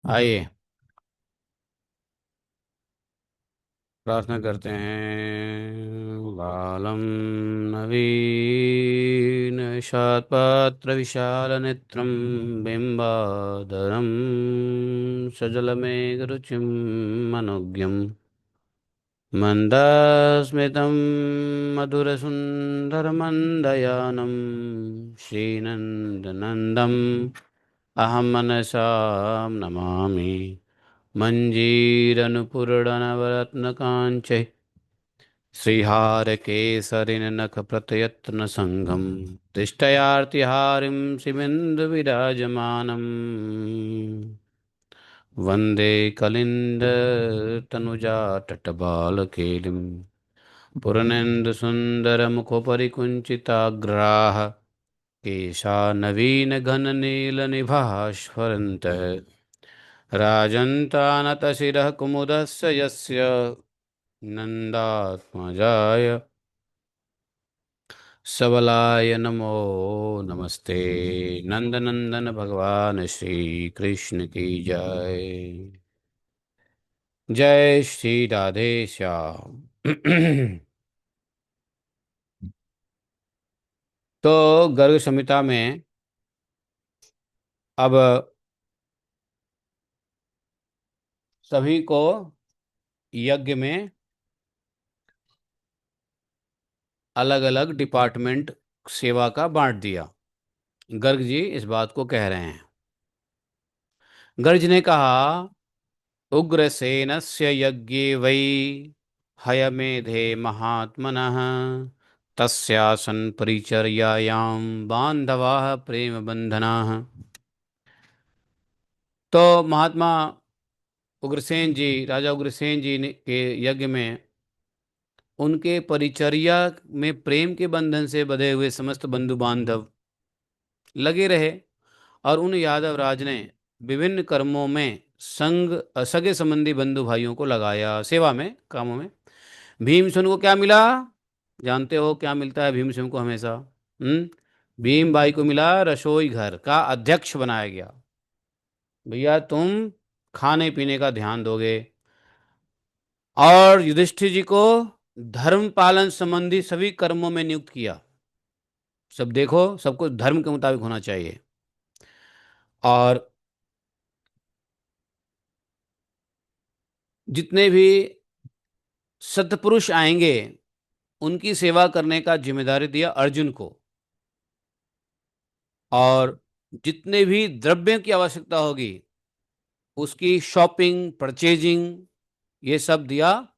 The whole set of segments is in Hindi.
आइए प्रार्थना करते हैं। बालम नवीन शातपात्र विशाल नेत्रम बिंबाधरम सजलमेघरुचिम मनोज्ञम मंदस्मितं मधुरसुन्दरमन्दयानं श्रीनन्दनन्दम् अहं मनसा नमामि। मञ्जीरनुपूरणनवरत्नकाञ्चै श्रीहारकेसरिनखप्रतयत्नसङ्गं तिष्ठयार्तिहारिं शिवेन्दुविराजमानम् वन्दे कलिन्दतनुजाटटबालकेलिं पुरनेन्दुसुन्दरमुखपरिकुञ्चिताग्राः केशानवीनघननीलनिभाः स्फुरन्तः राजन्तानतशिरः कुमुदस्य यस्य नन्दात्मजाय सबलाय नमो नमस्ते। नंदनंदन भगवान श्री कृष्ण की जय। जय श्री राधे श्याम। तो गर्ग संहिता में अब सभी को यज्ञ में अलग अलग डिपार्टमेंट सेवा का बांट दिया। गर्ग जी इस बात को कह रहे हैं। गर्ग जी ने कहा, उग्रसेनस्य यज्ञे वै हयमेधे महात्मनः तस्यासन् परिचर्यायां बान्धवाः प्रेम बंधनाः। तो महात्मा उग्रसेन जी, राजा उग्रसेन जी के यज्ञ में उनके परिचर्या में प्रेम के बंधन से बंधे हुए समस्त बंधु बांधव लगे रहे और उन यादव राज ने विभिन्न कर्मों में संग सगे संबंधी बंधु भाइयों को लगाया सेवा में, कामों में। भीमसेन को क्या मिला? जानते हो क्या मिलता है भीमसेन को हमेशा? भीम भाई को मिला रसोई घर का अध्यक्ष बनाया गया। भैया तुम खाने पीने का ध्यान दोगे। और युधिष्ठिर जी को धर्म पालन संबंधी सभी कर्मों में नियुक्त किया। सब देखो, सबको धर्म के मुताबिक होना चाहिए। और जितने भी सत्पुरुष आएंगे उनकी सेवा करने का जिम्मेदारी दिया अर्जुन को। और जितने भी द्रव्यों की आवश्यकता होगी उसकी शॉपिंग, परचेजिंग, ये सब दिया,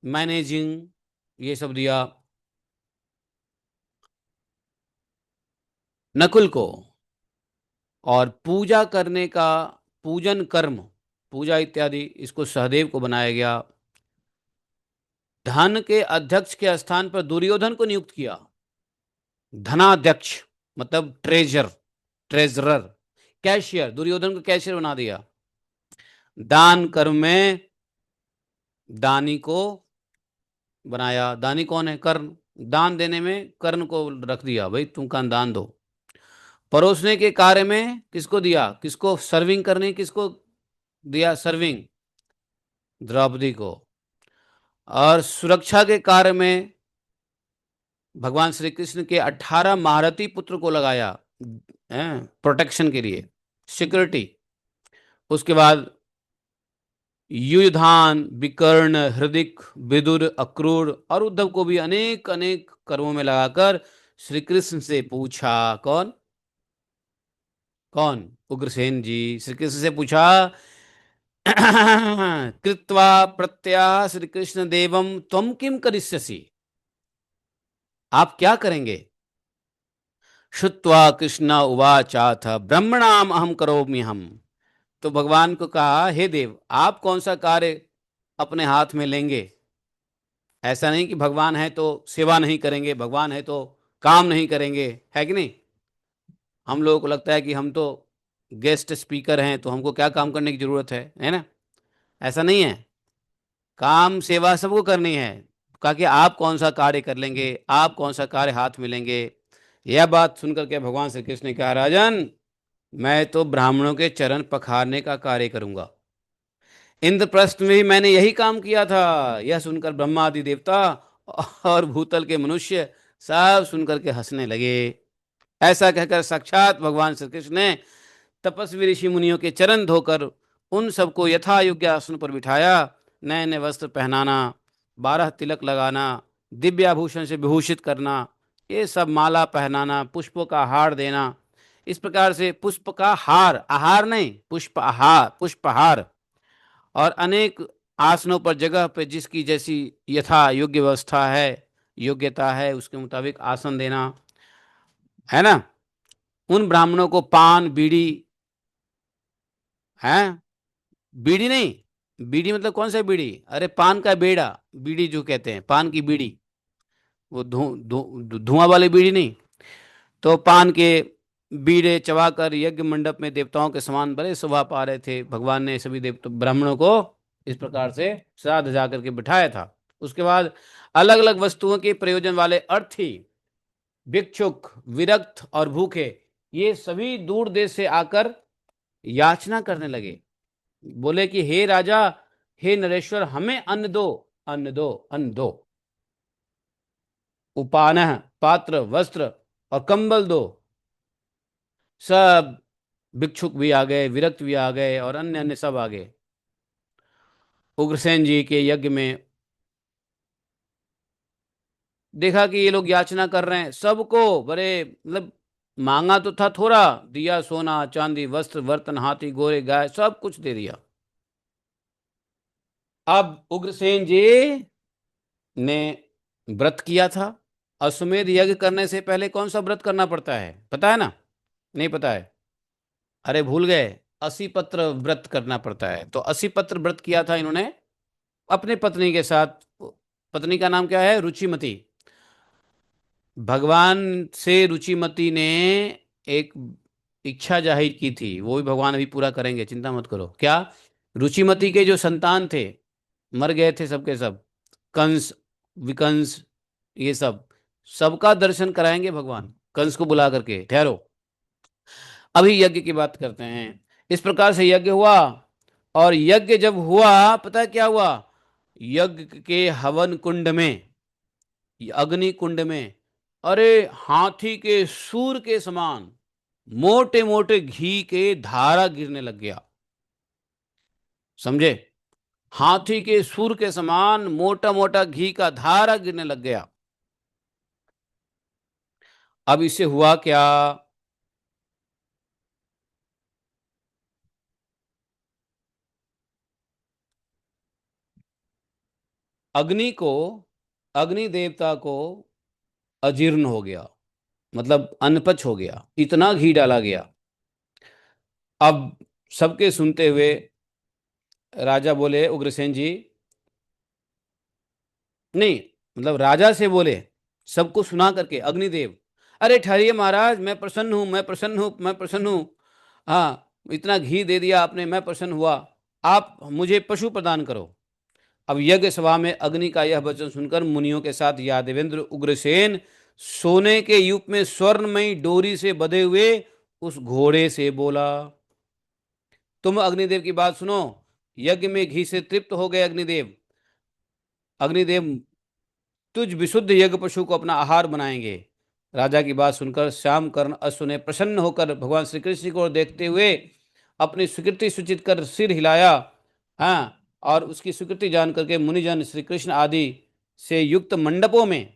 मैनेजिंग, ये सब दिया नकुल को। और पूजा करने का, पूजन कर्म, पूजा इत्यादि, इसको सहदेव को बनाया गया। धन के अध्यक्ष के स्थान पर दुर्योधन को नियुक्त किया। धनाध्यक्ष मतलब ट्रेजरर, कैशियर, दुर्योधन को कैशियर बना दिया। दान कर्म में दानी को बनाया। दानी कौन है? कर्ण। दान देने में कर्ण को रख दिया, भाई तुम का दान दो। परोसने के कार्य में किसको दिया? किसको सर्विंग करने, किसको दिया सर्विंग? द्रौपदी को। और सुरक्षा के कार्य में भगवान श्री कृष्ण के 18 महारथी पुत्र को लगाया प्रोटेक्शन के लिए, सिक्योरिटी। उसके बाद युधान, विकर्ण, हृदिक, विदुर, अक्रूर और उद्धव को भी अनेक अनेक कर्मों में लगाकर श्री कृष्ण से पूछा। कौन कौन? उग्रसेन जी श्री कृष्ण से पूछा, कृत्वा प्रत्याह श्री कृष्ण देवम त्वम किम करिष्यसि? आप क्या करेंगे? श्रुत्वा कृष्ण उवाचाथ ब्रह्मणाम अहम करोमि हम। तो भगवान को कहा, हे देव, आप कौन सा कार्य अपने हाथ में लेंगे? ऐसा नहीं कि भगवान है तो सेवा नहीं करेंगे, भगवान है तो काम नहीं करेंगे, है कि नहीं? हम लोगों को लगता है कि हम तो गेस्ट स्पीकर हैं तो हमको क्या काम करने की जरूरत है ना? ऐसा नहीं है। काम सेवा सबको करनी है। कहा कि आप कौन सा कार्य कर लेंगे, आप कौन सा कार्य हाथ में लेंगे। यह बात सुनकर के भगवान श्री कृष्ण ने कहा, राजन मैं तो ब्राह्मणों के चरण पखारने का कार्य करूंगा। इंद्रप्रस्थ में भी मैंने यही काम किया था। यह सुनकर ब्रह्मा आदि देवता और भूतल के मनुष्य सब सुनकर के हंसने लगे। ऐसा कहकर साक्षात भगवान श्री कृष्ण ने तपस्वी ऋषि मुनियों के चरण धोकर उन सबको यथा योग्य आसन पर बिठाया। नए नए वस्त्र पहनाना, 12 तिलक लगाना, दिव्य आभूषण से विभूषित करना, ये सब माला पहनाना, पुष्पों का हार देना, इस प्रकार से पुष्प का हार, आहार नहीं, पुष्प आहार, पुष्पहार, और अनेक आसनों पर जगह पे जिसकी जैसी यथा योग्य व्यवस्था है, योग्यता है, उसके मुताबिक आसन देना, है ना। उन ब्राह्मणों को पान बीड़ी, है, बीड़ी नहीं, बीड़ी मतलब कौन सा बीड़ी, अरे पान का बेड़ा, बीड़ी जो कहते हैं, पान की बीड़ी, वो धुआं वाली बीड़ी नहीं। तो पान के बीड़े चबाकर यज्ञ मंडप में देवताओं के समान बड़े शोभा पा रहे थे। भगवान ने सभी देवता ब्राह्मणों को इस प्रकार से श्राद्ध जा करके बिठाया था। उसके बाद अलग अलग वस्तुओं के प्रयोजन वाले अर्थी, भिक्षुक, विरक्त और भूखे, ये सभी दूर देश से आकर याचना करने लगे। बोले कि हे राजा, हे नरेश्वर, हमें अन्न दो, अन्न दो, अन्न दो, उपानह, पात्र, वस्त्र और कंबल दो। सब भिक्षुक भी आ गए, विरक्त भी आ गए और अन्य अन्य सब आ गए उग्रसेन जी के यज्ञ में। देखा कि ये लोग याचना कर रहे हैं, सबको बड़े मतलब मांगा तो था थोड़ा, दिया सोना चांदी वस्त्र बर्तन हाथी घोड़े गाय सब कुछ दे दिया। अब उग्रसेन जी ने व्रत किया था। अश्वमेध यज्ञ करने से पहले कौन सा व्रत करना पड़ता है, पता है ना? नहीं पता है? अरे भूल गए, 80 पत्र व्रत करना पड़ता है। तो 80 पत्र व्रत किया था इन्होंने अपने पत्नी के साथ। पत्नी का नाम क्या है? रुचिमती। भगवान से रुचिमती ने एक इच्छा जाहिर की थी, वो भी भगवान अभी पूरा करेंगे, चिंता मत करो। क्या? रुचिमती के जो संतान थे मर गए थे सबके सब, कंस, विकंस, ये सब, सबका दर्शन कराएंगे भगवान कंस को बुला करके। ठहरो, अभी यज्ञ की बात करते हैं। इस प्रकार से यज्ञ हुआ। और यज्ञ जब हुआ, पता है क्या हुआ? यज्ञ के हवन कुंड में, अग्नि कुंड में, अरे हाथी के सूर के समान मोटे मोटे घी के धारा गिरने लग गया। समझे? हाथी के सूर के समान मोटा मोटा घी का धारा गिरने लग गया। अब इससे हुआ क्या? अग्नि को, अग्नि देवता को अजीर्ण हो गया, मतलब अनपच हो गया, इतना घी डाला गया। अब सबके सुनते हुए राजा बोले, उग्रसेन जी, नहीं, मतलब राजा से बोले सबको सुना करके अग्निदेव, अरे ठहरिए महाराज, मैं प्रसन्न हूं, मैं प्रसन्न हूं, मैं प्रसन्न हूं। हाँ, इतना घी दे दिया आपने, मैं प्रसन्न हुआ। आप मुझे पशु प्रदान करो। अब यज्ञ सभा में अग्नि का यह वचन सुनकर मुनियों के साथ यादवेंद्र उग्रसेन सोने के युग में स्वर्णमयी डोरी से बंधे हुए उस घोड़े से बोला, तुम अग्निदेव की बात सुनो। यज्ञ में घी से तृप्त हो गए अग्निदेव। अग्निदेव तुझ विशुद्ध यज्ञ पशु को अपना आहार बनाएंगे। राजा की बात सुनकर श्याम कर्ण अश्व ने प्रसन्न होकर भगवान श्री कृष्ण को देखते हुए अपनी स्वीकृति सूचित कर सिर हिलाया। हाँ, और उसकी स्वीकृति जान करके मुनिजन श्री कृष्ण आदि से युक्त मंडपों में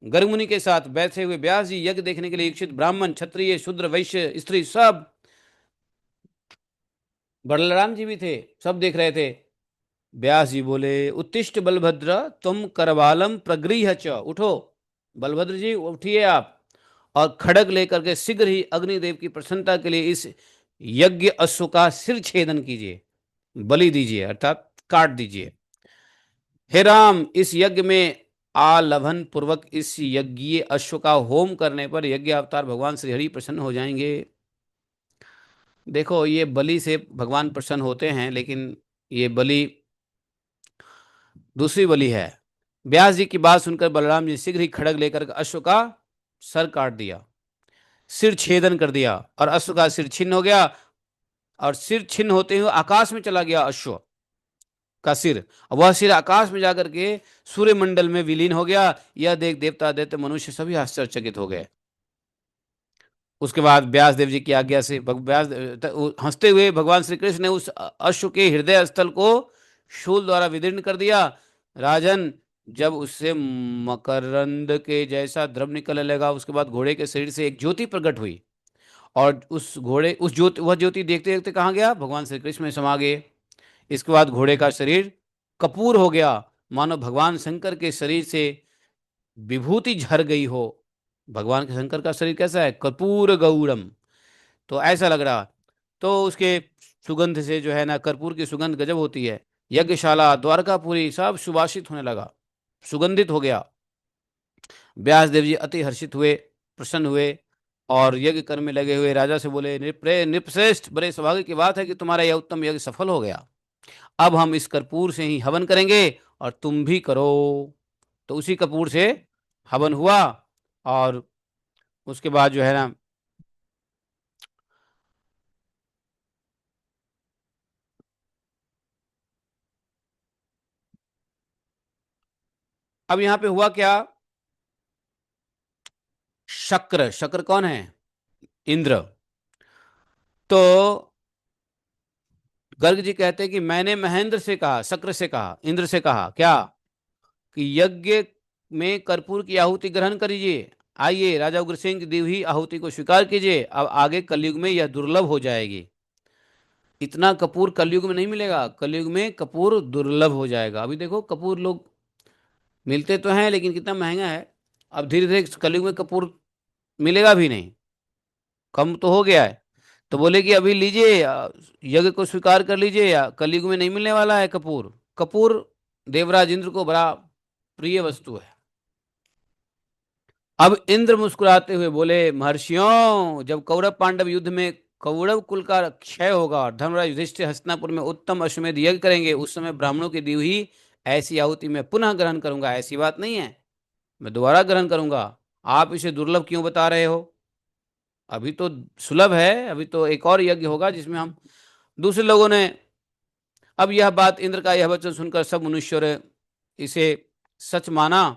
गर्ग मुनि के साथ बैठे हुए व्यास जी यज्ञ देखने के लिए इच्छुक ब्राह्मण क्षत्रिय शूद्र वैश्य स्त्री सब, बलराम जी भी थे, सब देख रहे थे। व्यास जी बोले, उत्तिष्ठ बलभद्र तुम करवालम प्रगृह्य च, उठो बलभद्र जी, उठिए आप, और खड़ग लेकर के शीघ्र ही अग्निदेव की प्रसन्नता के लिए इस यज्ञ अश्व का सिर छेदन कीजिए, बलि दीजिए, अर्थात काट दीजिए। हे राम, इस यज्ञ में आलभन पूर्वक इस यज्ञीय अश्व का होम करने पर यज्ञ अवतार भगवान श्री हरि प्रसन्न हो जाएंगे। देखो, ये बलि से भगवान प्रसन्न होते हैं, लेकिन ये बलि दूसरी बलि है। व्यास जी की बात सुनकर बलराम जी शीघ्र ही खड़ग लेकर अश्व का सर काट दिया। सिर छेदन कर दिया और अश्व का सिर छिन्न हो गया, और सिर छिन्न होते हुए आकाश में चला गया अश्व का सिर। वह सिर आकाश में जाकर के सूर्यमंडल में विलीन हो गया। यह देख देवता दैत्य मनुष्य सभी आश्चर्यचकित हो गए। उसके बाद व्यास देव जी की आज्ञा से हंसते हुए भगवान श्री कृष्ण ने उस अश्व के हृदय स्थल को शूल द्वारा विदीर्ण कर दिया। राजन, जब उससे मकरंद के जैसा द्रव निकलने लगा, उसके बाद घोड़े के शरीर से एक ज्योति प्रकट हुई, और वह ज्योति देखते देखते कहाँ गया, भगवान श्री कृष्ण में समा गए। इसके बाद घोड़े का शरीर कपूर हो गया, मानो भगवान शंकर के शरीर से विभूति झर गई हो। भगवान के शंकर का शरीर कैसा है, कर्पूर गौरम, तो ऐसा लग रहा। तो उसके सुगंध से जो है ना, कर्पूर की सुगंध गजब होती है। यज्ञशाला द्वारकापुरी सब सुभाषित होने लगा, सुगंधित हो गया। व्यास देव जी अति हर्षित हुए, प्रसन्न हुए, और यज्ञ कर्म में लगे हुए राजा से बोले, नृपश्रेष्ठ, बड़े सौभाग्य की बात है कि तुम्हारा यह उत्तम यज्ञ सफल हो गया। अब हम इस कर्पूर से ही हवन करेंगे और तुम भी करो। तो उसी कर्पूर से हवन हुआ, और उसके बाद जो है ना, अब यहां पे हुआ क्या, शक्र, शक्र कौन है, इंद्र। तो गर्ग जी कहते हैं कि मैंने महेंद्र से कहा, शक्र से कहा, इंद्र से कहा क्या, कि यज्ञ में कर्पूर की आहुति ग्रहण करिए। आइए राजा उग्रसेन की दी हुई आहुति को स्वीकार कीजिए, अब आगे कलयुग में यह दुर्लभ हो जाएगी। इतना कपूर कलयुग में नहीं मिलेगा, कलयुग में कपूर दुर्लभ हो जाएगा। अभी देखो कपूर लोग मिलते तो हैं, लेकिन कितना महंगा है। अब धीरे धीरे कलयुग में कपूर मिलेगा भी नहीं, कम तो हो गया है। तो बोले कि अभी लीजिए, यज्ञ को स्वीकार कर लीजिए, या कलयुग में नहीं मिलने वाला है कपूर। कपूर देवराज इंद्र को बड़ा प्रिय वस्तु है। अब इंद्र मुस्कुराते हुए बोले, महर्षियों, जब कौरव पांडव युद्ध में कौरव कुल का क्षय होगा और धर्मराज युधिष्ठिर हस्तिनापुर में उत्तम अश्वमेध यज्ञ करेंगे, उस समय ब्राह्मणों की दी हुई ऐसी आहुति मैं पुनः ग्रहण करूंगा। ऐसी बात नहीं है, मैं दोबारा ग्रहण करूंगा। आप इसे दुर्लभ क्यों बता रहे हो, अभी तो सुलभ है, अभी तो एक और यज्ञ होगा जिसमें हम। दूसरे लोगों ने, अब यह बात, इंद्र का यह वचन सुनकर सब मनुष्यों ने इसे सच माना,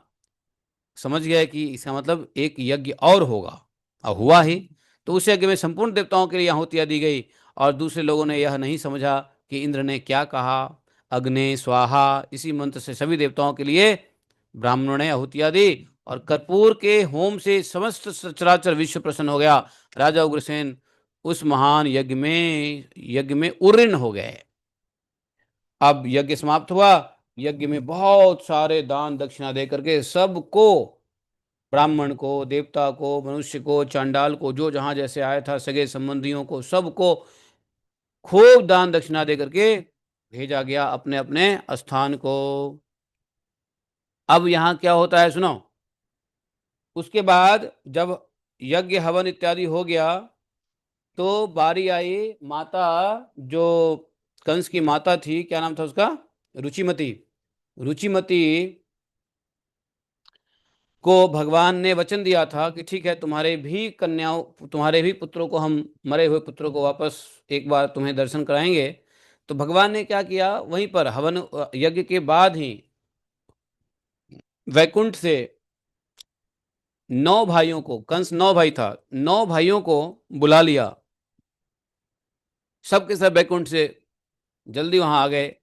समझ गया कि इसका मतलब एक यज्ञ और होगा, और हुआ ही। तो उस यज्ञ में संपूर्ण देवताओं के लिए आहुतियां दी गई, और दूसरे लोगों ने यह नहीं समझा कि इंद्र ने क्या कहा, अग्नि स्वाहा, इसी मंत्र से सभी देवताओं के लिए ब्राह्मणों ने आहुतियां दी, और कर्पूर के होम से समस्त चराचर विश्व प्रसन्न हो गया। राजा उग्रसेन उस महान यज्ञ में उर्रीण हो गए। अब यज्ञ समाप्त हुआ, यज्ञ में बहुत सारे दान दक्षिणा दे करके सबको, ब्राह्मण को, देवता को, मनुष्य को, चांडाल को, जो जहां जैसे आया था, सगे संबंधियों को, सबको खूब दान दक्षिणा दे करके भेजा गया अपने अपने स्थान को। अब यहां क्या होता है सुनो। उसके बाद जब यज्ञ हवन इत्यादि हो गया, तो बारी आई माता, जो कंस की माता थी, क्या नाम था उसका, रुचिमती। रुचिमती को भगवान ने वचन दिया था कि ठीक है, तुम्हारे भी पुत्रों को, हम मरे हुए पुत्रों को वापस एक बार तुम्हें दर्शन कराएंगे। तो भगवान ने क्या किया, वहीं पर हवन यज्ञ के बाद ही वैकुंठ से 9 भाइयों को, कंस 9 भाई था, 9 भाइयों को बुला लिया। सबके सब वैकुंठ से जल्दी वहां आ गए,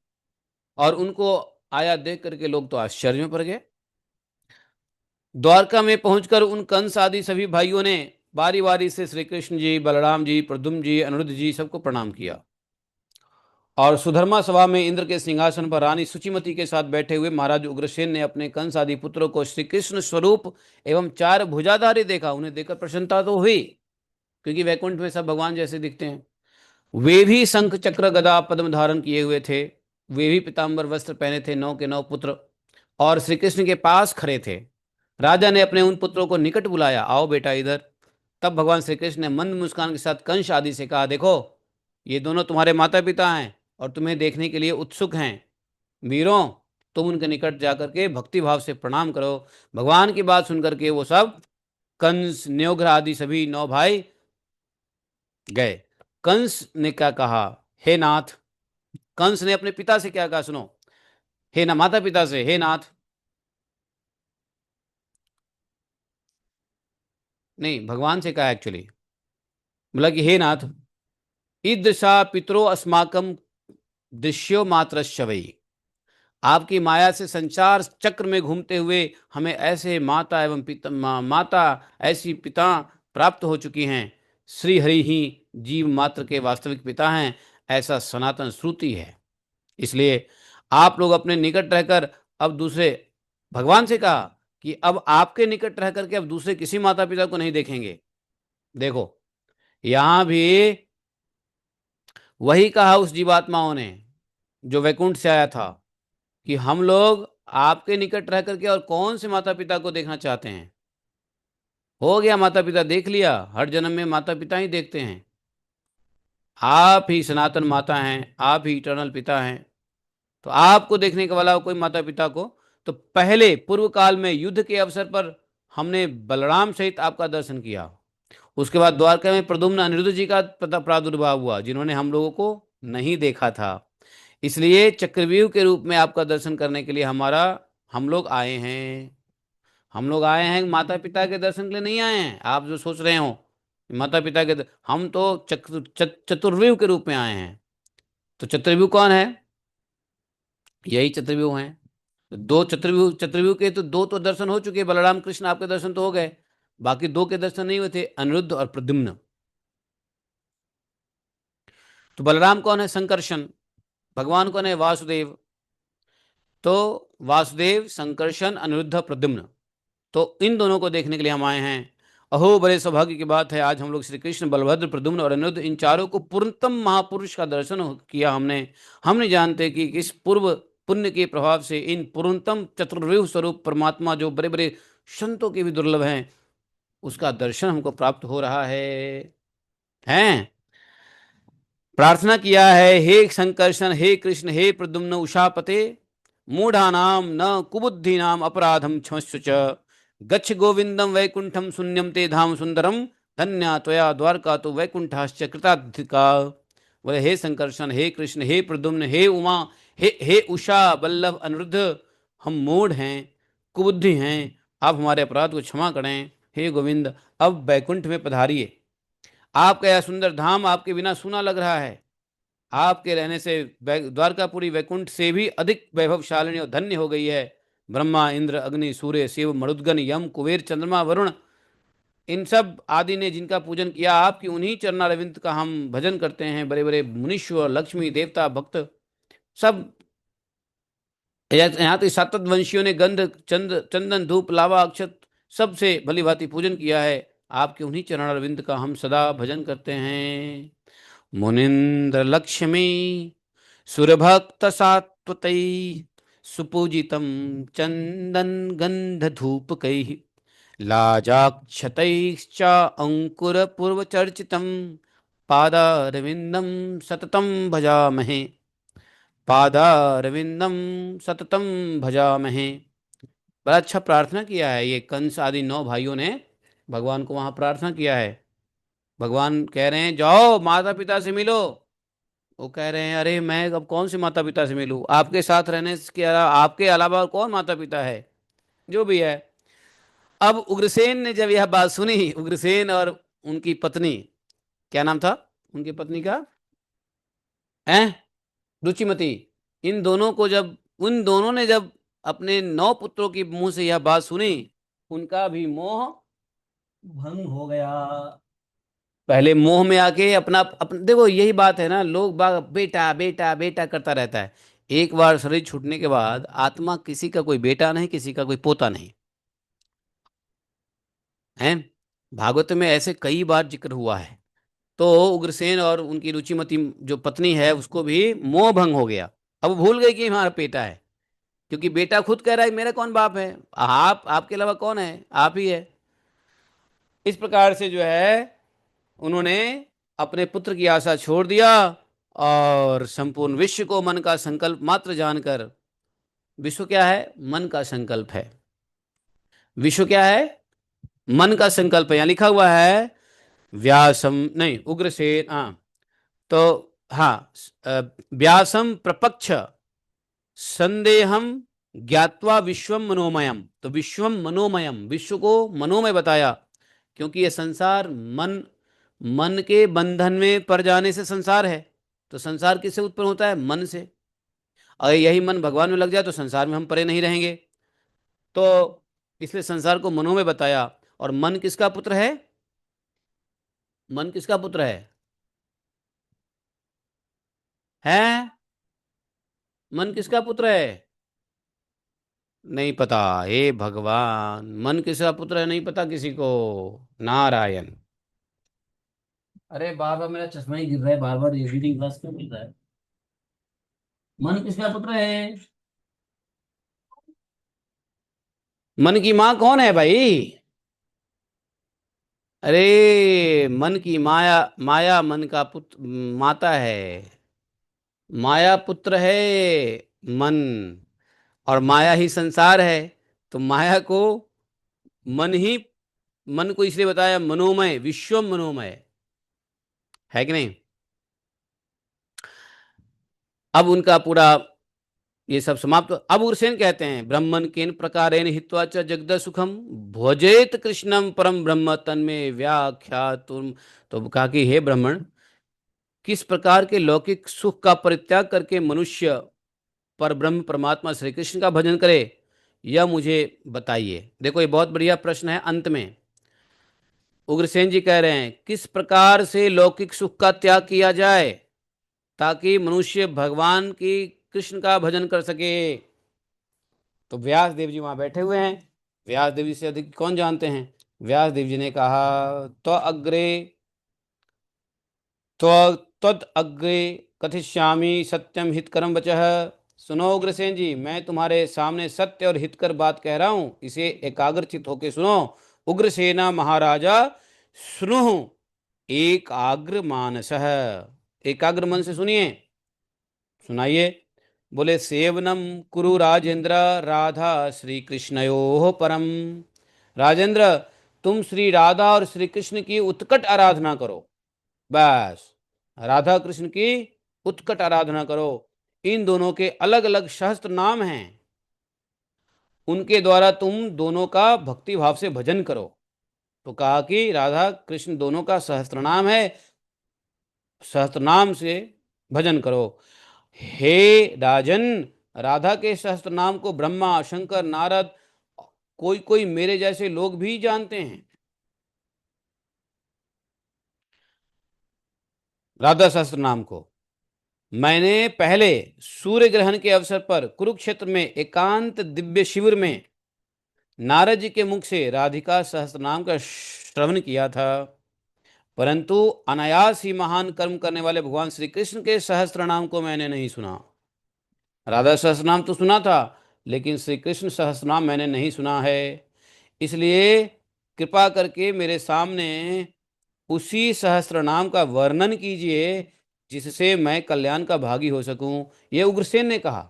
और उनको आया देख करके लोग तो आश्चर्य में पड़ गए। द्वारका में पहुंचकर उन कंस आदि सभी भाइयों ने बारी बारी से श्री कृष्ण जी, बलराम जी, प्रद्युम्न जी, अनिरुद्ध जी सबको प्रणाम किया, और सुधर्मा सभा में इंद्र के सिंहासन पर रानी सुचिमती के साथ बैठे हुए महाराज उग्रसेन ने अपने कंस आदि पुत्रों को श्री कृष्ण स्वरूप एवं 4 भुजाधारी देखा। उन्हें देखकर प्रसन्नता तो हुई, क्योंकि वैकुंठ में सब भगवान जैसे दिखते हैं। वे भी शंख चक्र गदा पद्म धारण किए हुए थे, वे भी पीताम्बर वस्त्र पहने थे, 9 के 9 पुत्र, और श्री कृष्ण के पास खड़े थे। राजा ने अपने उन पुत्रों को निकट बुलाया, आओ बेटा इधर। तब भगवान श्री कृष्ण ने मंद मुस्कान के साथ कंस आदि से कहा, देखो ये दोनों तुम्हारे माता पिता हैं और तुम्हें देखने के लिए उत्सुक हैं। वीरों, तुम उनके निकट जाकर के भक्ति भाव से प्रणाम करो। भगवान की बात सुनकर के वो सब कंस, न्योघ्र आदि सभी 9 भाई गए। कंस ने क्या कहा, हे नाथ, कंस ने अपने पिता से क्या कहा, सुनो, हे ना, माता पिता से, हे नाथ, नहीं भगवान से कहा एक्चुअली, बोला कि हे नाथ, ईदृशा पितरो अस्माकम दृश्यो मात्र वै, आपकी माया से संसार चक्र में घूमते हुए हमें ऐसे माता एवं पिता माता ऐसी पिता प्राप्त हो चुकी हैं, श्री हरि ही जीव मात्र के वास्तविक पिता हैं, ऐसा सनातन श्रुति है। इसलिए आप लोग अपने निकट रहकर अब दूसरे, भगवान से कहा कि अब आपके निकट रह करके अब दूसरे किसी माता पिता को नहीं देखेंगे। देखो यहां भी वही कहा उस जीवात्माओं ने जो वैकुंठ से आया था कि हम लोग आपके निकट रह करके और कौन से माता पिता को देखना चाहते हैं। हो गया, माता पिता देख लिया, हर जन्म में माता पिता ही देखते हैं। आप ही सनातन माता हैं, आप ही इटर्नल पिता हैं, तो आपको देखने के वाला कोई माता पिता को, तो पहले पूर्व काल में युद्ध के अवसर पर हमने बलराम सहित आपका दर्शन किया। उसके बाद द्वारका में प्रद्युम्न अनिरुद्ध जी का प्रादुर्भाव हुआ जिन्होंने हम लोगों को नहीं देखा था। इसलिए चक्रव्यूह के रूप में आपका दर्शन करने के लिए हम लोग आए हैं। हम लोग आए हैं माता पिता के दर्शन के लिए नहीं आए हैं, आप जो सोच रहे हो माता पिता के हम तो चतुर्व्यूह के रूप में आए हैं। तो चतुर्व्यूह कौन है, यही चतुर्व्यूह हैं। दो चतुर्व्यूह, चतुर्व्यूह के तो दो तो दर्शन हो चुके, बलराम कृष्ण आपके दर्शन तो हो गए, बाकी दो के दर्शन नहीं हुए थे, अनिरुद्ध और प्रद्युम्न। तो बलराम कौन है, संकर्षण। भगवान कौन है, वासुदेव। तो वासुदेव, संकर्षण, अनिरुद्ध, प्रद्युम्न, तो इन दोनों को देखने के लिए हम आए हैं। अहो बड़े सौभाग्य की बात है, आज हम लोग श्री कृष्ण, बलभद्र, प्रद्युम्न और अनिरुद्ध इन चारों को पूर्णतम महापुरुष का दर्शन किया हमने। हम नहीं जानते कि इस पूर्व पुण्य के प्रभाव से इन पूर्णतम चतुर्व्यूह स्वरूप परमात्मा जो बड़े बड़े संतों के भी दुर्लभ हैं, उसका दर्शन हमको प्राप्त हो रहा है। प्रार्थना किया है, हे संकर्षण, हे कृष्ण, हे प्रद्युम्न उषापते, मूढ़ानाम न कुबुद्धीनाम अपराधम क्षमस्व च, गच्छ गोविंदम वैकुंठम शून्यम ते धाम सुंदरम, धन्या त्वया द्वारका तो वैकुंठाश्च कृताधिका। बोले हे संकर्षण, हे कृष्ण, हे प्रद्युम्न, हे उमा, हे उषा बल्लभ अनिरुद्ध, हम मूढ़ हैं, कुबुद्धि हैं, आप हमारे अपराध को क्षमा करें। हे गोविंद, अब वैकुंठ में पधारिए। आपका यह सुंदर धाम आपके बिना सूना लग रहा है, आपके रहने से द्वारकापुरी वैकुंठ से भी अधिक वैभवशालिनी और धन्य हो गई है। ब्रह्मा, इंद्र, अग्नि, सूर्य, शिव, मरुद्गण, यम, कुबेर, चंद्रमा, वरुण, इन सब आदि ने जिनका पूजन किया, आपकी उन्हीं चरणारविंद का हम भजन करते हैं। बड़े बड़े मुनीश्वर, लक्ष्मी, देवता, भक्त सब, यहाँ तो सातत वंशियों ने गंध, चंदन, धूप, लावा, अक्षत सबसे भली भांति पूजन किया है। आपके उन्हीं चरणारविंद का हम सदा भजन करते हैं। मुनिंद्र लक्ष्मी सुरभक्त सात्वतै, सुपूजितं चंदन गंध धूप कई, लाजाक्षतैश्च अंकुर पूर्व चर्चितम, पादारविंदम सततम भजामहे, पादारविंदम सततम भजामहे। बड़ा अच्छा प्रार्थना किया है ये कंस आदि 9 भाइयों ने भगवान को वहां प्रार्थना किया है। भगवान कह रहे हैं जाओ माता पिता से मिलो। वो कह रहे हैं अरे मैं अब कौन से माता पिता से मिलूं, आपके साथ रहने के अलावा आपके अलावा और कौन माता पिता है, जो भी है। अब उग्रसेन ने जब यह बात सुनी, उग्रसेन और उनकी पत्नी, क्या नाम था उनकी पत्नी का, हैं, रुचिमती, इन दोनों को जब, उन दोनों ने जब अपने 9 पुत्रों की मुंह से यह बात सुनी, उनका भी मोह भंग हो गया। पहले मोह में आके देखो यही बात है ना, लोग बाग बेटा बेटा बेटा करता रहता है। एक बार शरीर छूटने के बाद आत्मा किसी का कोई बेटा नहीं, किसी का कोई पोता नहीं है। भागवत में ऐसे कई बार जिक्र हुआ है। तो उग्रसेन और उनकी रुचिमती जो पत्नी है उसको भी मोह भंग हो गया। अब वो भूल गई कि हमारा बेटा है, क्योंकि बेटा खुद कह रहा है मेरा कौन बाप है, आप आपके अलावा कौन है, आप ही है। इस प्रकार से जो है उन्होंने अपने पुत्र की आशा छोड़ दिया और संपूर्ण विश्व को मन का संकल्प मात्र जानकर, विश्व क्या है, मन का संकल्प है। विश्व क्या है, मन का संकल्प है, यहाँ लिखा हुआ है व्यासम, नहीं उग्रसेन, हाँ तो हाँ, व्यासम प्रपक्ष संदेहम ज्ञात्वा विश्वम मनोमयम, तो विश्वम मनोमयम, विश्व को मनोमय बताया, क्योंकि ये संसार मन, मन के बंधन में पड़ जाने से संसार है। तो संसार किससे उत्पन्न होता है? मन से। अगर यही मन भगवान में लग जाए तो संसार में हम पड़े नहीं रहेंगे। तो इसलिए संसार को मनोमय बताया। और मन किसका पुत्र है? मन किसका पुत्र है? हैं? मन किसका पुत्र है? नहीं पता? हे भगवान, मन किसका पुत्र है नहीं पता किसी को? नारायण। अरे बार बार मेरा चश्मा ही गिर रहा है, बार बार रीडिंग ग्लास क्यों गिर रहा है? मन किसका पुत्र है? मन की माँ कौन है भाई? अरे मन की माया, माया मन का पुत्र, माता है। माया पुत्र है मन, और माया ही संसार है। तो माया को मन ही, मन को इसलिए बताया मनोमय, विश्वम मनोमय, है कि नहीं? अब उनका पूरा ये सब समाप्त। अब उग्रसेन कहते हैं ब्रह्मन केन प्रकारेण हित्वा च जगद सुखम भोजेत कृष्णम परम ब्रह्म तन्मे व्याख्या तुम। तो कहा कि हे ब्राह्मण, किस प्रकार के लौकिक सुख का परित्याग करके मनुष्य पर ब्रह्म परमात्मा श्री कृष्ण का भजन करे, यह मुझे बताइए। देखो ये बहुत बढ़िया प्रश्न है। अंत में उग्रसेन जी कह रहे हैं किस प्रकार से लौकिक सुख का त्याग किया जाए ताकि मनुष्य भगवान की, कृष्ण का भजन कर सके। तो व्यास देव जी वहां बैठे हुए हैं। व्यास देव जी से अधिक कौन जानते हैं? व्यास देव जी ने कहा तो अग्रे, तो तद अग्रे कथिष्यामि सत्यम हितकरम वचः। सुनो उग्रसेन जी, मैं तुम्हारे सामने सत्य और हितकर बात कह रहा हूं, इसे एकाग्रचित होके सुनो। उग्रसेना महाराजा सुनो, एकाग्र मानसः, एकाग्र मन से सुनिए। सुनाइए। बोले सेवनम कुरु राजेंद्र राधा श्री कृष्णयो परम। राजेंद्र, तुम श्री राधा और श्री कृष्ण की उत्कट आराधना करो। बस, राधा कृष्ण की उत्कट आराधना करो। इन दोनों के अलग अलग सहस्त्र नाम हैं, उनके द्वारा तुम दोनों का भक्ति भाव से भजन करो। तो कहा कि राधा कृष्ण दोनों का सहस्त्र नाम है, सहस्त्र नाम से भजन करो। हे राजन, राधा के सहस्त्र नाम को ब्रह्मा शंकर नारद, कोई कोई मेरे जैसे लोग भी जानते हैं। राधा सहस्त्र नाम को मैंने पहले सूर्य ग्रहण के अवसर पर कुरुक्षेत्र में एकांत दिव्य शिविर में नारद जी के मुख से राधिका सहस्त्र नाम का श्रवण किया था। परंतु अनायास ही महान कर्म करने वाले भगवान श्री कृष्ण के सहस्त्र नाम को मैंने नहीं सुना। राधा सहस्त्र नाम तो सुना था, लेकिन श्री कृष्ण सहस्त्र नाम मैंने नहीं सुना है। इसलिए कृपा करके मेरे सामने उसी सहस्त्र नाम का वर्णन कीजिए जिससे मैं कल्याण का भागी हो सकूं। ये उग्रसेन ने कहा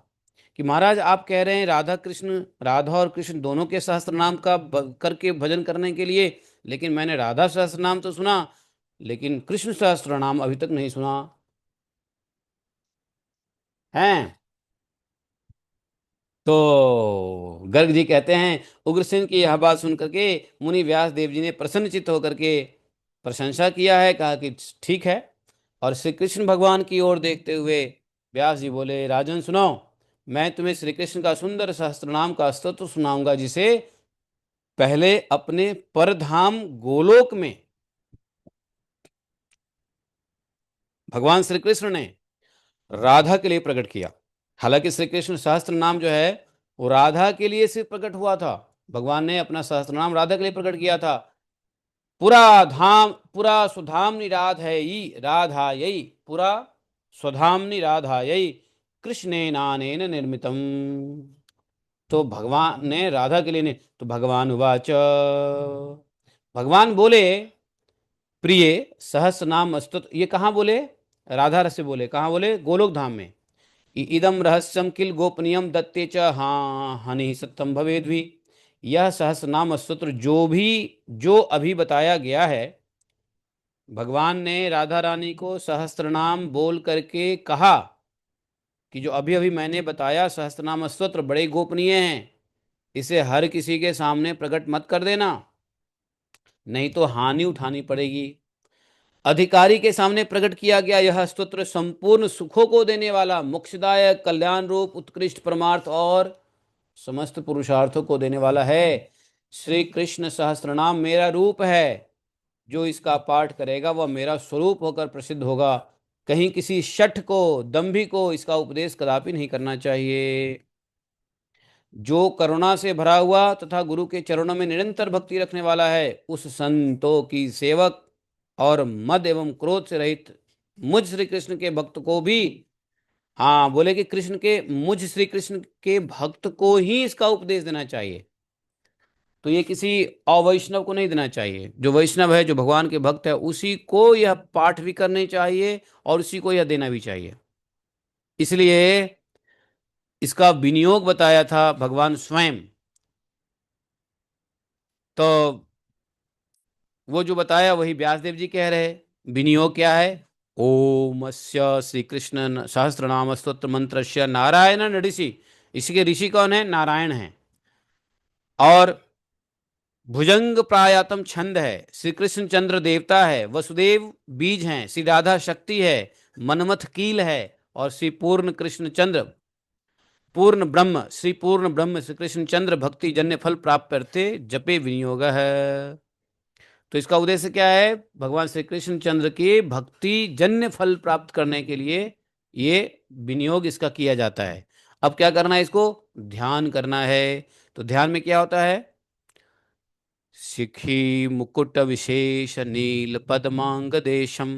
कि महाराज आप कह रहे हैं राधा कृष्ण, राधा और कृष्ण दोनों के सहस्त्र नाम का करके भजन करने के लिए, लेकिन मैंने राधा सहस्त्र नाम तो सुना, लेकिन कृष्ण सहस्त्र नाम अभी तक नहीं सुना है। तो गर्ग जी कहते हैं उग्रसेन की यह बात सुन करके मुनि व्यास देव जी ने प्रसन्नचित्त होकर के प्रशंसा किया है, कहा कि ठीक है। और श्री कृष्ण भगवान की ओर देखते हुए व्यास जी बोले राजन सुनो, मैं तुम्हें श्री कृष्ण का सुंदर सहस्त्र नाम का स्तोत्र सुनाऊंगा जिसे पहले अपने परधाम गोलोक में भगवान श्री कृष्ण ने राधा के लिए प्रकट किया। हालांकि श्री कृष्ण सहस्त्र नाम जो है वो राधा के लिए सिर्फ प्रकट हुआ था, भगवान ने अपना सहस्त्र नाम राधा के लिए प्रकट किया था। पुरा धाम, पुरा सुधामनि राधयी राधायै, पुरा स्वधामनि राधायै कृष्णे नानेन निर्मितम। तो भगवान ने राधा के लिए नहीं, तो भगवान उवाच, भगवान बोले प्रिय सहस्र नाम अस्तुत, ये कहाँ बोले? राधा रस से बोले। कहाँ बोले? गोलोक धाम में। इदम रहस्यम किल गोपनीयम दत्ते च हाँ हनि सत्यम भवेद भी। यह सहस्रनाम स्तोत्र जो अभी बताया गया है, भगवान ने राधा रानी को सहस्त्रनाम बोल करके कहा कि जो अभी अभी मैंने बताया सहस्त्रनाम स्तोत्र बड़े गोपनीय हैं, इसे हर किसी के सामने प्रकट मत कर देना, नहीं तो हानि उठानी पड़ेगी। अधिकारी के सामने प्रकट किया गया यह स्तोत्र संपूर्ण सुखों को देने वाला, मोक्षदायक, कल्याण रूप, उत्कृष्ट परमार्थ और समस्त पुरुषार्थों को देने वाला है। श्री कृष्ण सहस्त्रनाम मेरा रूप है, जो इसका पाठ करेगा वह मेरा स्वरूप होकर प्रसिद्ध होगा। कहीं किसी शठ को, दंभी को इसका उपदेश कदापि नहीं करना चाहिए। जो करुणा से भरा हुआ तथा गुरु के चरणों में निरंतर भक्ति रखने वाला है, उस संतों की सेवक और मद एवं क्रोध से रहित मुझ श्री कृष्ण के भक्त को भी, हाँ बोले कि मुझ श्री कृष्ण के भक्त को ही इसका उपदेश देना चाहिए। तो ये किसी अवैष्णव को नहीं देना चाहिए। जो वैष्णव है, जो भगवान के भक्त है, उसी को यह पाठ भी करने चाहिए और उसी को यह देना भी चाहिए। इसलिए इसका विनियोग बताया था भगवान स्वयं। तो वो जो बताया वही व्यासदेव जी कह रहे। विनियोग क्या है? ओमस्य श्री कृष्ण सहस्त्रनाम स्तोत्र मंत्रस्य नारायण ऋषि। इसके ऋषि कौन है? नारायण है। और भुजंग प्रायातम छंद है, श्री कृष्ण चंद्र देवता है, वसुदेव बीज हैं, श्री राधा शक्ति है, मनमथ कील है, और श्री पूर्ण कृष्ण चंद्र पूर्ण ब्रह्म श्री कृष्ण चंद्र भक्ति जन्य फल प्राप्त करते जपे विनियोग है। तो इसका उद्देश्य क्या है? भगवान श्री कृष्ण चंद्र के भक्ति जन्य फल प्राप्त करने के लिए ये विनियोग इसका किया जाता है। अब क्या करना है? इसको ध्यान करना है। तो ध्यान में क्या होता है? शिखी मुकुट विशेष नील पद्मांग देशम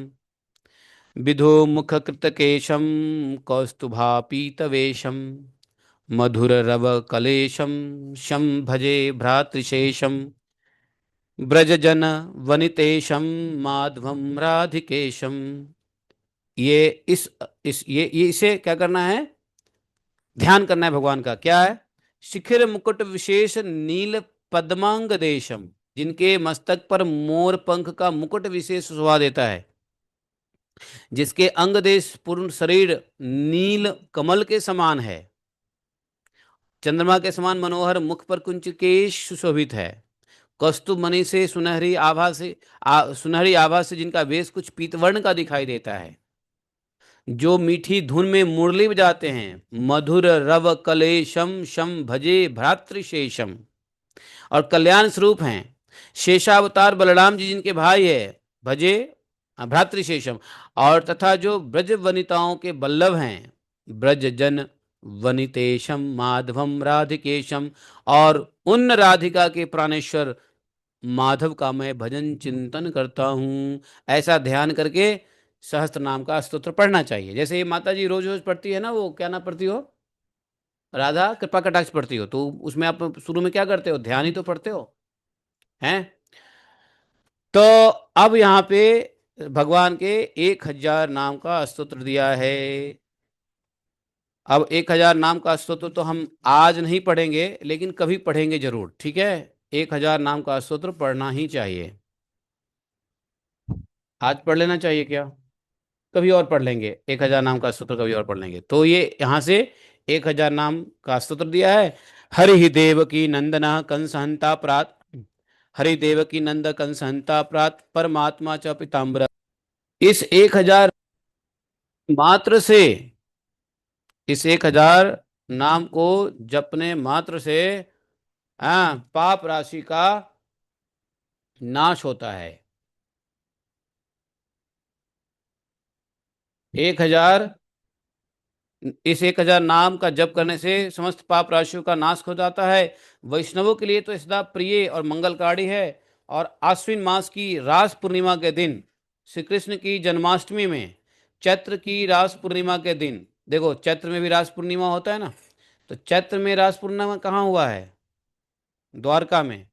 विधो मुख कृतकेशम कौस्तुभा पीतवेशम मधुर रव कलेशम शम भजे भ्रातृशेषम ब्रजजन वनितेशम माधवम राधिकेशम। ये ये इसे क्या करना है? ध्यान करना है भगवान का। क्या है? शिखिर मुकुट विशेष नील पद्मांग देशम, जिनके मस्तक पर मोर पंख का मुकुट विशेष शोभा देता है, जिसके अंग देश पूर्ण शरीर नील कमल के समान है, चंद्रमा के समान मनोहर मुख पर कुंच केश सुशोभित है, कौस्तुभ मणि से सुनहरी आभा से जिनका वेश कुछ पीतवर्ण का दिखाई देता है, जो मीठी धुन में मुरली बजाते हैं, मधुर रव कलेशम शम भजे भ्रातृशेषम, और कल्याण स्वरूप हैं, शेषावतार बलराम जी जिनके भाई है, भजे भ्रातृशेषम, और तथा जो ब्रज वनिताओं के बल्लभ हैं, ब्रज जन वनितेशम माधवम राधिकेशम, और उन राधिका के प्राणेश्वर माधव का मैं भजन चिंतन करता हूँ। ऐसा ध्यान करके सहस्त्र नाम का स्तोत्र पढ़ना चाहिए। जैसे ये माता जी रोज रोज पढ़ती है ना, वो क्या ना पढ़ती हो, राधा कृपा कटाक्ष पढ़ती हो, तो उसमें आप शुरू में क्या करते हो? ध्यान ही तो पढ़ते हो, हैं? तो अब यहाँ पे भगवान के 1000 नाम का स्तोत्र दिया है। अब 1000 नाम का स्तोत्र तो हम आज नहीं पढ़ेंगे, लेकिन कभी पढ़ेंगे जरूर, ठीक है? 1000 नाम का स्तोत्र पढ़ना ही चाहिए। आज पढ़ लेना चाहिए क्या? कभी और पढ़ लेंगे 1000 नाम का स्तोत्र, कभी और पढ़ लेंगे। तो ये यहाँ से 1000 नाम का स्तोत्र दिया है। हरि ही देव की नंदना कंस हंता प्रात, हरि देव की नंद कंस हंता प्रात, परमात्मा च पिताम्बर। इस 1000 मात्र से, इस 1000 नाम को जपने मात्र से पाप राशि का नाश होता है। 1000 इस 1000 नाम का जप करने से समस्त पाप राशियों का नाश हो जाता है। वैष्णवों के लिए तो सदा प्रिय और मंगलकारी है। और आश्विन मास की रास पूर्णिमा के दिन, श्री कृष्ण की जन्माष्टमी में, चैत्र की रास पूर्णिमा के दिन, देखो चैत्र में भी रास पूर्णिमा होता है ना, तो चैत्र में रास पूर्णिमा कहाँ हुआ है? द्वारका में।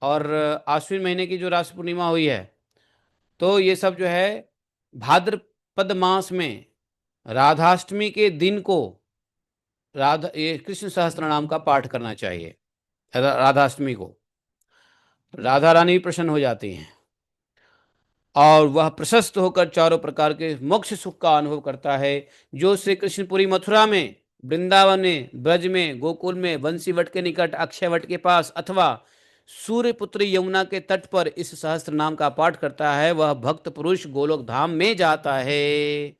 और आश्विन महीने की जो रास पूर्णिमा हुई है, तो ये सब जो है भाद्रपद मास में राधाष्टमी के दिन को राधा ये कृष्ण सहस्त्र नाम का पाठ करना चाहिए। राधाष्टमी को राधा रानी भी प्रसन्न हो जाती हैं और वह प्रशस्त होकर चारों प्रकार के मोक्ष सुख का अनुभव करता है। जो श्री कृष्णपुरी मथुरा में, वृंदावन में, ब्रज में, गोकुल में, बंसी वट के निकट, अक्षय वट के पास अथवा सूर्यपुत्री यमुना के तट पर इस सहस्त्र नाम का पाठ करता है, वह भक्त पुरुष गोलोक धाम में जाता है।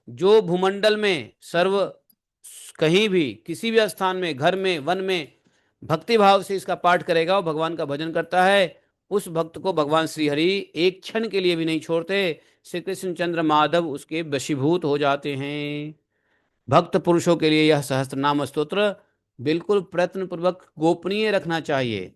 जो भूमंडल में सर्व कहीं भी किसी भी स्थान में, घर में, वन में भक्ति भाव से इसका पाठ करेगा, वो भगवान का भजन करता है, उस भक्त को भगवान श्री हरि एक क्षण के लिए भी नहीं छोड़ते। श्री कृष्ण चंद्र माधव उसके वशीभूत हो जाते हैं। भक्त पुरुषों के लिए यह सहस्त्र नाम स्तोत्र बिल्कुल प्रयत्न पूर्वक गोपनीय रखना चाहिए।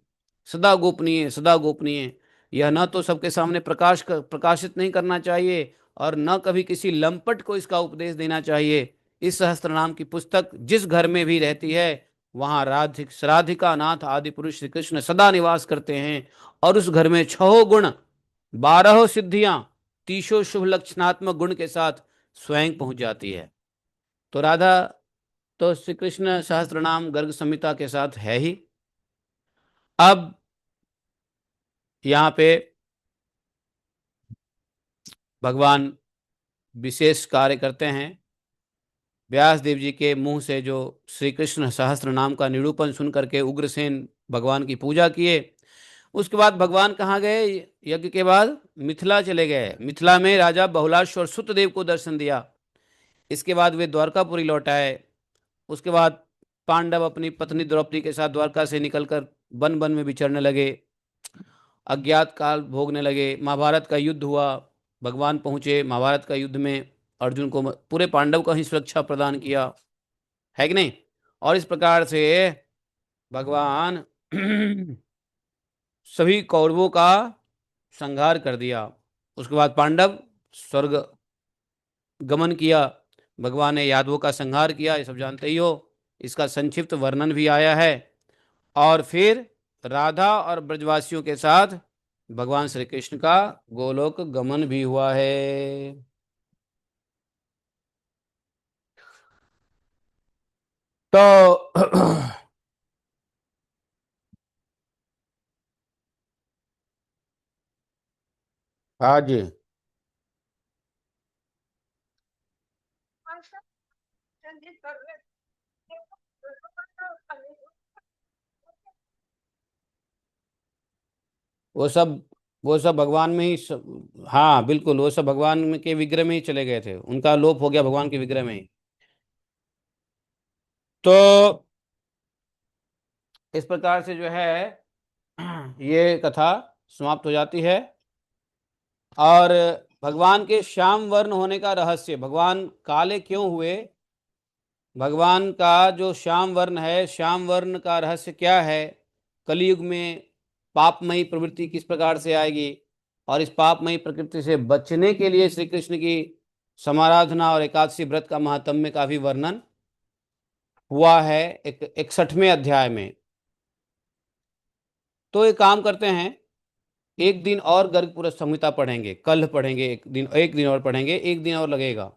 सदा गोपनीय, सदा गोपनीय। यह न तो सबके सामने प्रकाशित नहीं करना चाहिए और न कभी किसी लंपट को इसका उपदेश देना चाहिए। इस सहस्त्र नाम की पुस्तक जिस घर में भी रहती है, वहां राधिका नाथ आदि पुरुष श्री कृष्ण सदा निवास करते हैं और उस घर में 6 गुण, 12 सिद्धियां, 30 शुभ लक्षणात्मक गुण के साथ स्वयं पहुंच जाती है। तो राधा तो श्री कृष्ण सहस्त्र नाम गर्ग संहिता के साथ है ही। अब यहाँ पे भगवान विशेष कार्य करते हैं। व्यास देव जी के मुंह से जो श्री कृष्ण सहस्त्र नाम का निरूपण सुन करके उग्रसेन भगवान की पूजा किए। उसके बाद भगवान कहाँ गए? यज्ञ के बाद मिथिला चले गए। मिथिला में राजा बहुलाश्वर सुतदेव को दर्शन दिया। इसके बाद वे द्वारकापुरी लौट आए। उसके बाद पांडव अपनी पत्नी द्रौपदी के साथ द्वारका से निकलकर वन वन में विचरने लगे, अज्ञात काल भोगने लगे। महाभारत का युद्ध हुआ, भगवान पहुंचे महाभारत का युद्ध में, अर्जुन को पूरे पांडव का ही सुरक्षा प्रदान किया, है कि नहीं? और इस प्रकार से भगवान सभी कौरवों का संहार कर दिया। उसके बाद पांडव स्वर्ग गमन किया। भगवान ने यादवों का संहार किया, ये सब जानते ही हो। इसका संक्षिप्त वर्णन भी आया है। और फिर राधा और ब्रजवासियों के साथ भगवान श्री कृष्ण का गोलोक गमन भी हुआ है। तो हाँ जी, वो सब वो सब भगवान में ही हाँ बिल्कुल, वो सब भगवान के विग्रह में ही चले गए थे, उनका लोप हो गया भगवान के विग्रह में ही। तो इस प्रकार से जो है ये कथा समाप्त हो जाती है। और भगवान के श्याम वर्ण होने का रहस्य, भगवान काले क्यों हुए, भगवान का जो श्याम वर्ण है, श्याम वर्ण का रहस्य क्या है, कलयुग में पापमयी प्रवृत्ति किस प्रकार से आएगी, और इस पापमयी प्रकृति से बचने के लिए श्री कृष्ण की समाराधना और एकादशी व्रत का महात्म्य का भी वर्णन हुआ है 61वें अध्याय में। तो एक काम करते हैं, एक दिन और गर्ग पूरा संहिता पढ़ेंगे, कल पढ़ेंगे, एक दिन और पढ़ेंगे, एक दिन और लगेगा।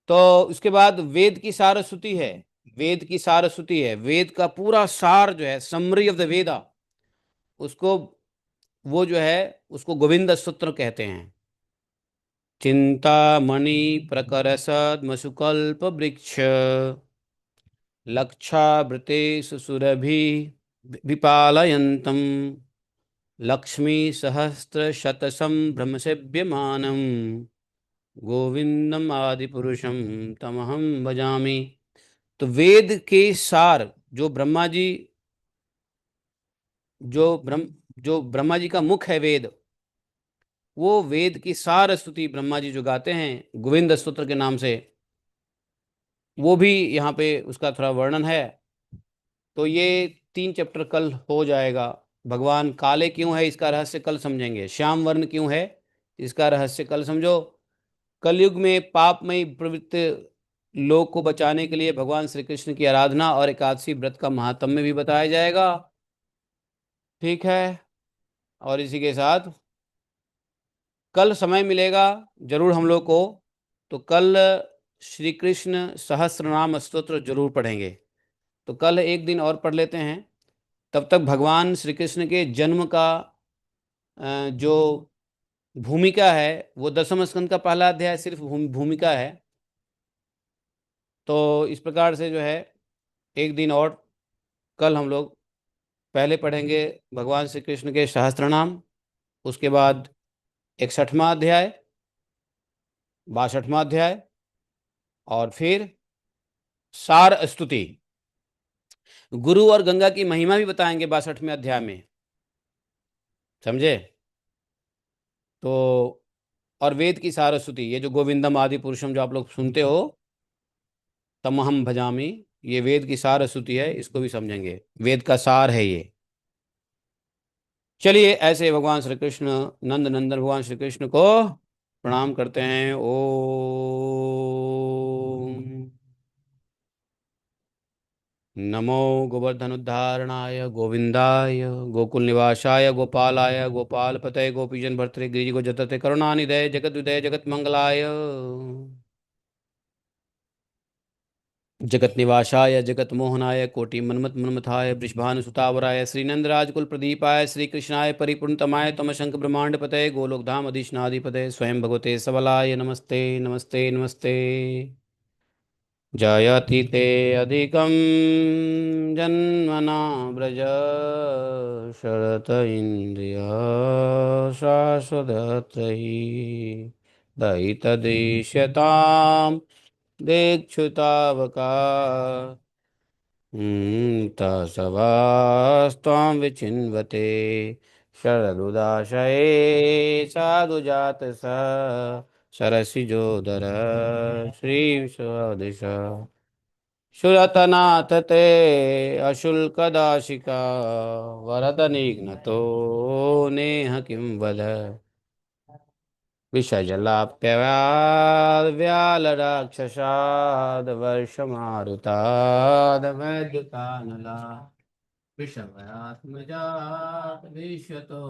तो उसके बाद वेद की सारस्वती है, वेद की सारस्वती है, वेद का पूरा सार जो है, समरी ऑफ द वेदा, उसको वो जो है उसको गोविंद सूत्र कहते हैं। चिंतामणि प्रकरसद मसुकल्प वृक्ष लक्षावृते सुरभि विपालयन्तम लक्ष्मी सहस्त्र शतसंभ्रम सेव्यमानम गोविंदम आदि पुरुषम तमहम भजामि। तो वेद के सार जो ब्रह्मा जी, जो ब्रह्मा जी का मुख है वेद, वो वेद की सार स्तुति ब्रह्मा जी जो गाते हैं गोविंद स्तोत्र के नाम से, वो भी यहाँ पे उसका थोड़ा वर्णन है। तो ये 3 चैप्टर कल हो जाएगा। भगवान काले क्यों है इसका रहस्य कल समझेंगे, श्याम वर्ण क्यों है इसका रहस्य कल समझो। कलयुग में पापमयी प्रवृत्ति लोक को बचाने के लिए भगवान श्री कृष्ण की आराधना और एकादशी व्रत का महात्म्य भी बताया जाएगा। ठीक है, और इसी के साथ कल समय मिलेगा जरूर हम लोग को, तो कल श्री कृष्ण सहस्त्र नाम स्तोत्र जरूर पढ़ेंगे। तो कल एक दिन और पढ़ लेते हैं, तब तक भगवान श्री कृष्ण के जन्म का जो भूमिका है वो दसम स्कंद का पहला अध्याय सिर्फ भूमिका है। तो इस प्रकार से जो है एक दिन और कल हम लोग पहले पढ़ेंगे भगवान श्री कृष्ण के सहस्त्र नाम, उसके बाद 61वां अध्याय, 62वां अध्याय, और फिर सार स्तुति। गुरु और गंगा की महिमा भी बताएंगे 62वें अध्याय में, समझे। तो और वेद की सार स्तुति, ये जो गोविंदम आदि पुरुषम जो आप लोग सुनते हो, तमहम भजामी, ये वेद की सार स्तुति है, इसको भी समझेंगे, वेद का सार है ये। चलिए ऐसे भगवान श्री कृष्ण, नंद नंदन भगवान श्री कृष्ण को प्रणाम करते हैं। ओम नमो गोवर्धन उद्धारणाय गोविंदाय गोकुल निवासाय गोपालाय गोपाल पतये गोपीजन भर्तृ गिरिज गो जतते करुणानिधे जगत विदय जगत मंगलाय जगत निवासाय जगत मोहनाय कोटि मन्मथ मन्मथाय वृषभानुसुतावराय श्रीनंद राजकुल प्रदीपाय श्री कृष्णाय परिपूर्णतमाय तमशंक ब्रह्मांड पतये गोलोकधाम अधिष्णाधिपतये स्वयं भगवते सबलाय नमस्ते नमस्ते नमस्ते। जयति ते अधिकं जन्मना व्रज शरत इन्द्रिय शाश्वतत्रयी दयितदिश्यतां देक्षुतावका तसवास्त्वां विचिन्वते शरदुदाशये साधुजात स सरसिजोदर श्रीविश्वदिश सुरतनाथ ते अशुल्कदाशिका वरदनिघ्नतो नेह किं वद विषजलाप्यव्यालराक्षसाद् वर्षमारुताद् वैद्युतानला वृषभयात्मजात् विश्वतो